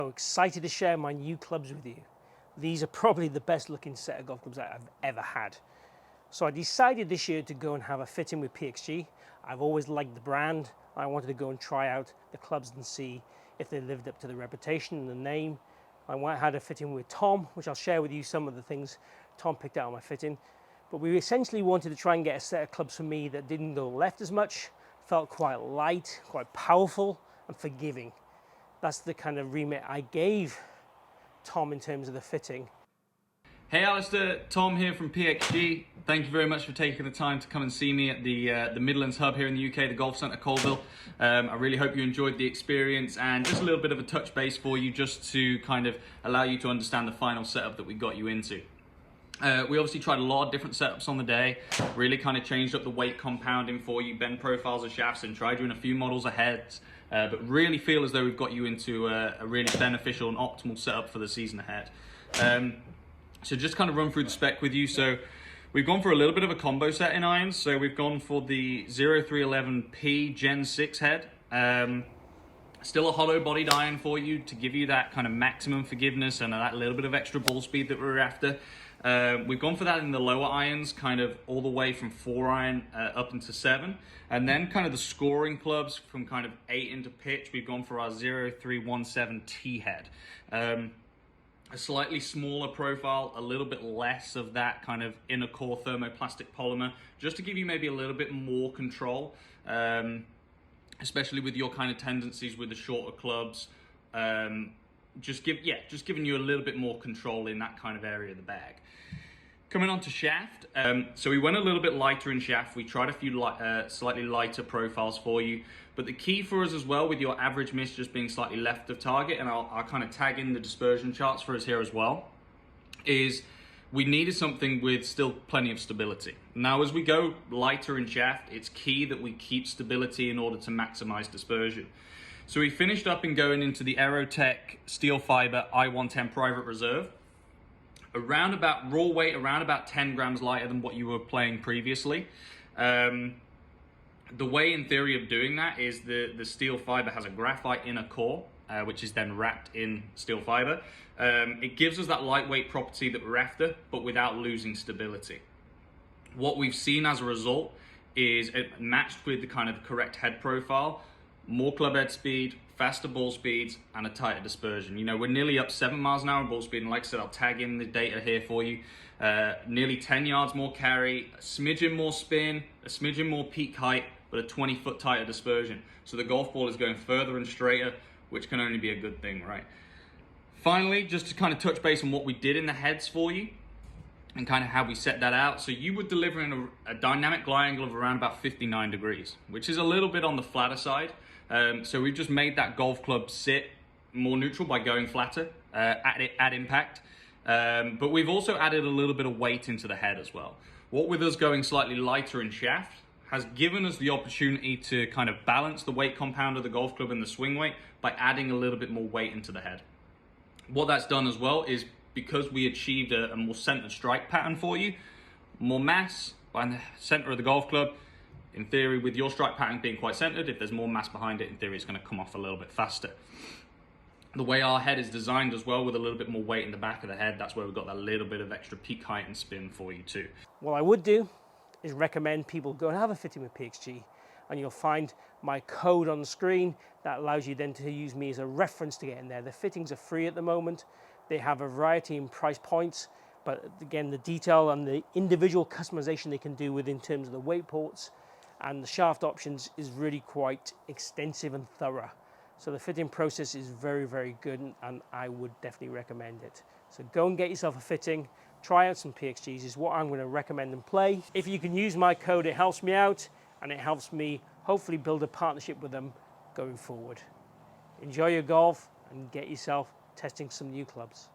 So excited to share my new clubs with you. These are probably the best looking set of golf clubs that I've ever had. So I decided this year to go and have a fitting with PXG. I've always liked the brand. I wanted to go and try out the clubs and see if they lived up to the reputation and the name. I had a fitting with Tom, which I'll share with you some of the things Tom picked out on my fitting. But we essentially wanted to try and get a set of clubs for me that didn't go left as much, felt quite light, quite powerful and forgiving. That's the kind of remit I gave Tom in terms of the fitting. Hey Alistair, Tom here from PXG. Thank you very much for taking the time to come and see me at the Midlands hub here in the UK, the Golf Centre Colville. I really hope you enjoyed the experience, and just a little bit of a touch base for you just to kind of allow you to understand the final setup that we got you into. We obviously tried a lot of different setups on the day, really kind of changed up the weight compounding for you, bend profiles of shafts, and tried doing a few models of heads, but really feel as though we've got you into a really beneficial and optimal setup for the season ahead. So just kind of run through the spec with you. So we've gone for a little bit of a combo set in irons. So we've gone for the 0311P Gen 6 head. Still a hollow bodied iron for you to give you that kind of maximum forgiveness and that little bit of extra ball speed that we're after. We've gone for that in the lower irons, kind of all the way from 4 iron up into 7. And then kind of the scoring clubs from kind of 8 into pitch, we've gone for our 0317T head. A slightly smaller profile, a little bit less of that kind of inner core thermoplastic polymer, just to give you maybe a little bit more control, especially with your kind of tendencies with the shorter clubs. Just giving you a little bit more control in that kind of area of the bag. Coming on to shaft, so we went a little bit lighter in shaft. We tried a few slightly lighter profiles for you, but the key for us as well, with your average miss just being slightly left of target, and I'll kind of tag in the dispersion charts for us here as well, is we needed something with still plenty of stability. Now, as we go lighter in shaft, it's key that we keep stability in order to maximize dispersion. So we finished up in going into the Aerotech steel fiber I-110 Private Reserve. Around about raw weight, around about 10 grams lighter than what you were playing previously. The way in theory of doing that is the steel fiber has a graphite inner core, which is then wrapped in steel fiber. It gives us that lightweight property that we're after, but without losing stability. What we've seen as a result is it matched with the kind of correct head profile, more club head speed, faster ball speeds, and a tighter dispersion. You know, we're nearly up 7 miles an hour ball speed, and like I said, I'll tag in the data here for you. Nearly 10 yards more carry, a smidgen more spin, a smidgen more peak height, but a 20-foot tighter dispersion. So the golf ball is going further and straighter, which can only be a good thing, right? Finally, just to kind of touch base on what we did in the heads for you, and kind of how we set that out. So you were delivering a dynamic glide angle of around about 59 degrees, which is a little bit on the flatter side. So we've just made that golf club sit more neutral by going flatter at impact. But we've also added a little bit of weight into the head as well. What with us going slightly lighter in shaft has given us the opportunity to kind of balance the weight compound of the golf club and the swing weight by adding a little bit more weight into the head. What that's done as well is, because we achieved a more centered strike pattern for you, more mass by the center of the golf club. In theory, with your strike pattern being quite centered, if there's more mass behind it, in theory it's going to come off a little bit faster. The way our head is designed as well, with a little bit more weight in the back of the head, that's where we've got that little bit of extra peak height and spin for you too. What I would do is recommend people go and have a fitting with PXG, and you'll find my code on the screen that allows you then to use me as a reference to get in there. The fittings are free at the moment. They have a variety in price points, but again, the detail and the individual customization they can do in terms of the weight ports and the shaft options is really quite extensive and thorough. So the fitting process is very, very good, and I would definitely recommend it. So go and get yourself a fitting, try out some PXGs is what I'm going to recommend and play. If you can use my code, it helps me out, and it helps me hopefully build a partnership with them going forward. Enjoy your golf and get yourself testing some new clubs.